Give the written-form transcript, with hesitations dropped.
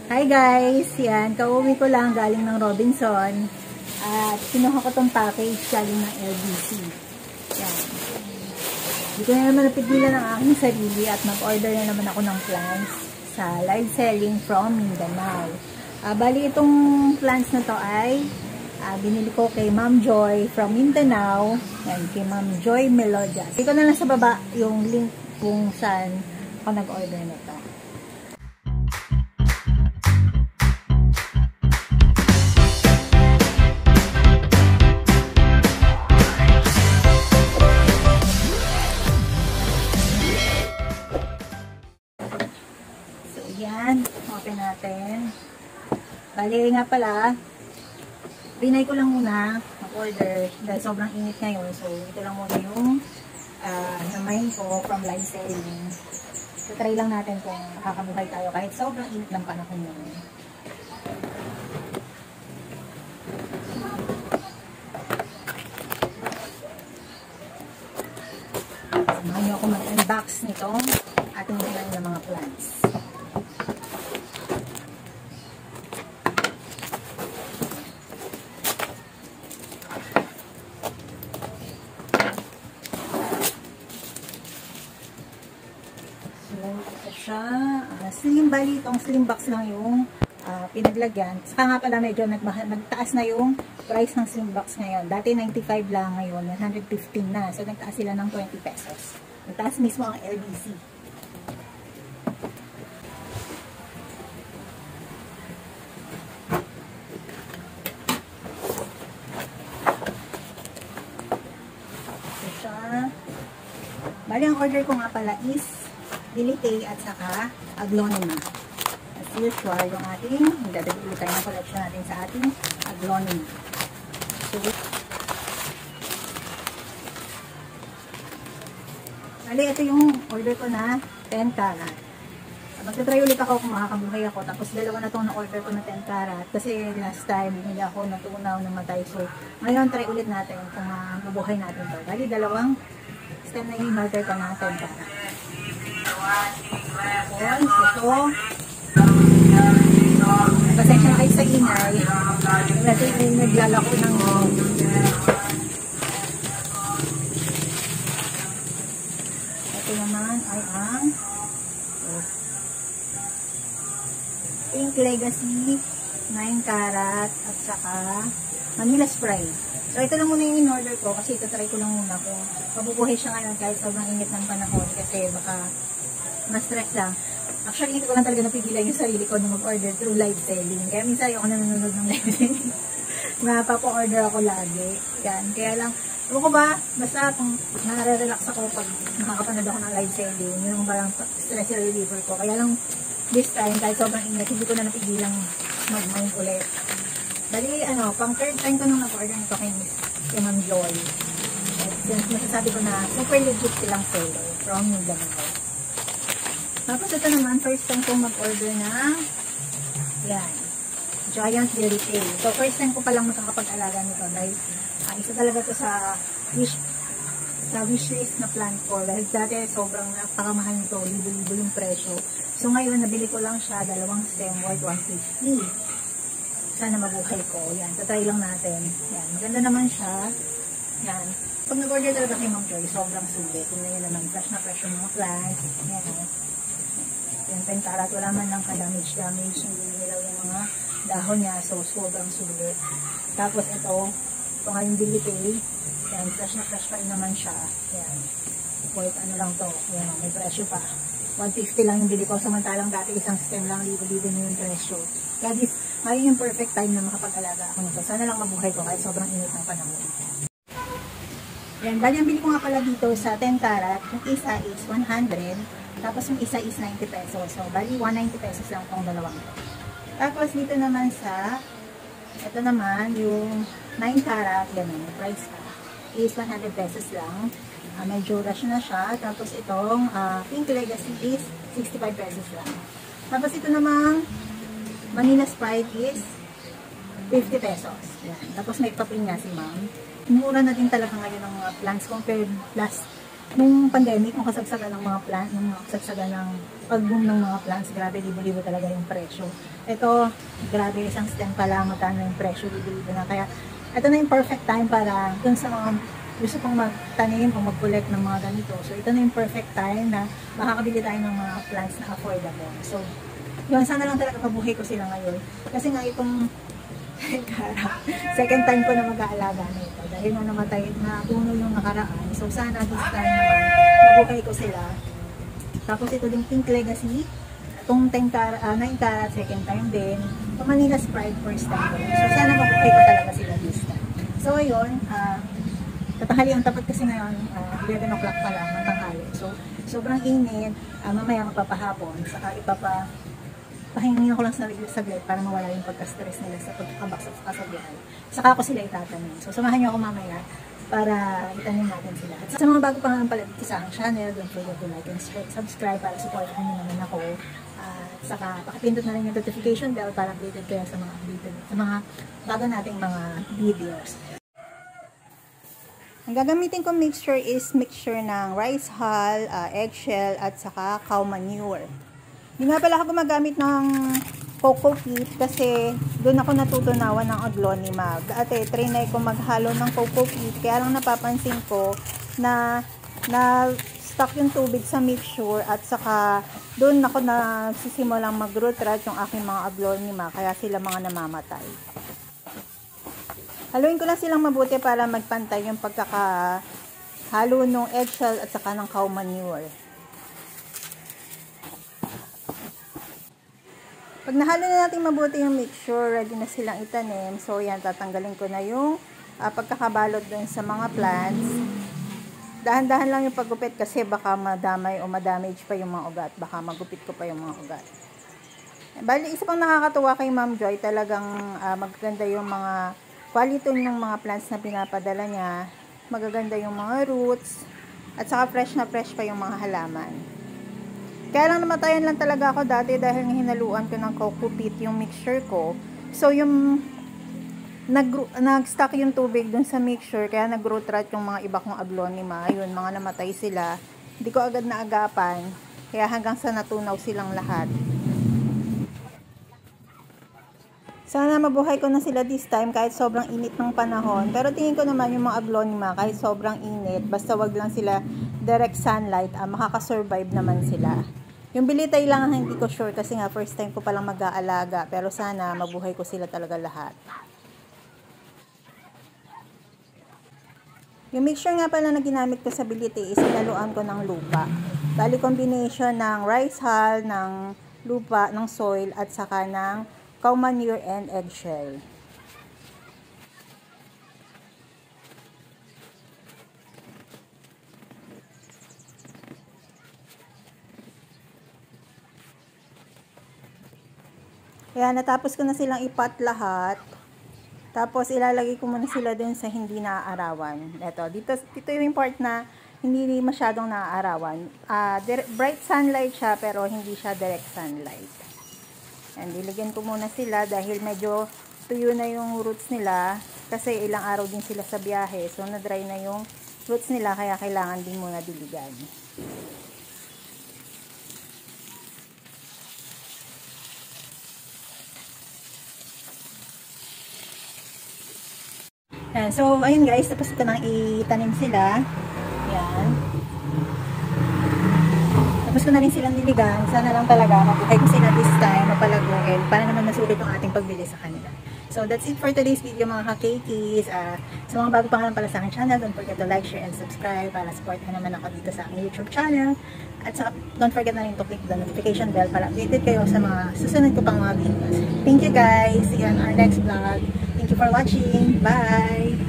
Hi guys! Yan, kauwi ko lang galing ng Robinson. At kinuha ko tong package galing ng LBC. Yan. Hindi ko na naman napigilan ang aking sarili at mag-order na naman ako ng plants sa live selling from Mindanao. Bali itong plants na to ay binili ko kay Ma'am Joy from Mindanao. Yan, kay Ma'am Joy Melodias. Ito na lang sa baba yung link kung saan ako nag-order na to. Yan, open natin. Bali nga pala, binay ko lang muna mag-order dahil sobrang init ngayon. So, ito lang muna yung namahin ko from live selling. So, try lang natin kung makakabuhay tayo kahit sobrang init ng panahon ngayon. Samahan niyo ako mag-unbox nitong ating nilay ng mga plants. Slim, bali itong slim box lang yung pinaglagyan. Saka nga pala medyo nagtaas na yung price ng slim box ngayon. Dati 95 lang, ngayon 115 na. So nagtaas sila ng 20 pesos. Nagtaas mismo ang LBC. So siya. Bali ang order ko nga pala is Dilitay at saka Aglonema. As usual, yung ating dadagdag tayo ng collection natin sa ating Aglonema. So, bali, ito yung order ko na 10 karat. Magta-try ulit ako kung makakabuhay ako. Tapos dalawa na itong na-order ko na 10 karat. Kasi last time, hindi ako natunaw na matay. So, ngayon try ulit natin kung mabuhay natin to. Bali, dalawang stem na yung marker ko na 10 karat. Ito. Pasensya na kayo sa ingay. Kasi naglalako ng ito naman ay ang Pink Legacy 9 karat at saka Manila Spray. So ito lang muna yung in-order ko kasi ito try ko lang muna kung mabubuhay siya ngayon kahit sobrang init ng panahon kasi baka ma-stress lang. Actually, hindi ko lang talaga napigilan yung sarili ko na mag-order through live selling. Kaya minsan ako nanonood ng live selling. Napapa-order ako lagi. Yan. Kaya lang, ewan ko ba, basta kung nare-relax ako pag nakakapanood ako ng live selling, yun yung parang stress reliever ko. Kaya lang, this time, kahit sobrang ingat, hindi ko na napigilan mag-mind ulit. Bali, pang third time ko nung nag-order nito kay Ma'am Joy. At since masasabi ko na super legit silang seller from Mindanao. Tapos ito naman, first time kong mag-order na yan, Giant Dilitay. So, first time ko palang makakapag-alaga nito dahil isa talaga to sa wish list na plan ko. Dahil dati sobrang napakamahal nito, libo-libo yung presyo. So, ngayon, nabili ko lang siya, dalawang stem worth 150. Sana mabuhay ko. Yan, tatry lang natin. Yan, maganda naman siya. Yan. Pag nag-order talaga kay Ma'am Joy, sobrang sulit. Tingnan nyo naman, fresh na fresh yung mga plants. Yan. Yung 10 karat, wala man lang ka-damage. Hindi nilaw yung mga dahon niya. So, sobrang sulit. Tapos ito nga yung Dilitay. Yan, fresh na fresh pa rin naman siya. Yan. Wait, ano lang to. Yan, may presyo pa. 150 lang yung bili ko. Samantalang dati isang stem lang, libo-libo na yung presyo. Kaya ngayon yung perfect time na makapag-alaga ako nito. Sana lang mabuhay ko kahit sobrang init ng panahon. Yan, bali ang bili ko nga pala dito sa 10 karat. Yung isa is 100. Tapos yung isa is 90 pesos. So, bali 190 pesos lang itong dalawang ito. Tapos dito naman ito naman yung 9 karat, ganun, price ka, is 100 pesos lang. Medyo rush na siya. Tapos itong Pink Legacy is 65 pesos lang. Tapos ito namang Manila Sprite is 50 pesos. Yan. Tapos may papel nga si Ma'am. Mura na din talaga ngayon ng mga plants compared last nung pandemic, nung kasagsagan ng mga plant, nung kasagsagan ng pag-boom ng mga plants, grabe, libo-libo talaga yung presyo. Ito, grabe, isang stem pa lang, magkano yung presyo, libo-libo na. Kaya, ito na yung perfect time para dun sa mga gusto pong magtanim o mag-collect ng mga ganito. So, ito na yung perfect time na makakabili tayo ng mga plants na affordable. So, yun, sana lang talaga kabuhay ko sila ngayon. Kasi nga itong second time ko na mag-aalaga nito. Dahil nung namatay na puno yung nakaraan. So, sana this time naman mabuhay ko sila. Tapos ito din Pink Legacy. Itong 9 karat, second time din. Itong Manila Sprite, first time ko. So, sana mabuhay ko talaga sila this time. So, ayun, tatanghali ang tapat kasi ngayon, 11 o'clock pa lang, ang tanghali. So, sobrang init, mamaya magpapahapon, saka pahingi ko lang sa saglit para mawala yung pagka-stress nila sa pagkakabak sa kasabihan. Saka ako sila itatanim. So, samahan niyo ako mamaya para itanim natin sila. At sa mga bago pa nga pala dito sa aking channel, don't forget to like and subscribe para supportahan niyo naman ako. At saka pakipindot na rin yung notification bell para updated kayo sa mga bago nating mga videos. Ang gagamitin kong mixture is mixture ng rice hull, eggshell, at saka cow manure. Hindi nga pala ako gumagamit ng coco peat kasi doon ako natutunawan ng aglonema. Dati, trinay ko maghalo ng coco peat, kaya lang napapansin ko na stuck yung tubig sa mixture at saka doon ako nasisimulang mag-root rot yung aking mga aglonema, kaya sila mga namamatay. Haluin ko lang silang mabuti para magpantay yung pagkakahalo ng eggshell at saka ng cow manure. Pag nahalo na natin mabuti yung mixture, ready na silang itanim. So, yan, tatanggalin ko na yung pagkakabalot dun sa mga plants. Dahan-dahan lang yung paggupit kasi baka madamay o madamage pa yung mga ugat. Baka magupit ko pa yung mga ugat. Bali, isa pang nakakatuwa kay Ma'am Joy, talagang magaganda yung mga quality ng mga plants na pinapadala niya. Magaganda yung mga roots. At saka fresh na fresh pa yung mga halaman. Kaya lang namatayan lang talaga ako dati dahil hinaluan ko ng coco peat yung mixture ko. So, yung nag-stuck yung tubig dun sa mixture, kaya nag-root rot yung mga iba kong aglonema. Yun, mga namatay sila. Hindi ko agad naagapan. Kaya hanggang sa natunaw silang lahat. Sana mabuhay ko na sila this time kahit sobrang init ng panahon. Pero tingin ko naman yung mga aglonema kahit sobrang init, basta wag lang sila direct sunlight, makakasurvive naman sila. Yung bilitay lang ang hindi ko sure kasi nga first time ko palang mag-aalaga. Pero sana mabuhay ko sila talaga lahat. Yung mixture nga pala na ginamit ko sa bilitay is sinaluan ko ng lupa. Bali combination ng rice hull, ng lupa, ng soil at saka ng cow manure and eggshell. Kaya natapos ko na silang ipat lahat. Tapos ilalagay ko muna sila dun sa hindi naaarawan. Dito yung part na hindi masyadong naaarawan. Bright sunlight siya pero hindi siya direct sunlight. And diligyan ko muna sila dahil medyo tuyo na yung roots nila kasi ilang araw din sila sa biyahe. So na-dry na yung roots nila kaya kailangan din muna diligan. So, ayun guys, tapos ko nang itanim sila. Yan. Tapos ko na rin silang diligan. Sana lang talaga mabuhay ko sila this time, mapalaguin, para naman masulit yung ating pagbili sa kanila. So, that's it for today's video mga ka-Keikis. Sa mga bago pa nga lang pala sa aking channel, don't forget to like, share, and subscribe para supportan naman ako dito sa aking YouTube channel. At saka, don't forget na rin to click the notification bell para updated kayo sa mga susunod ko pang mga videos. Thank you guys! See you on our next vlog. Thank you for watching. Bye!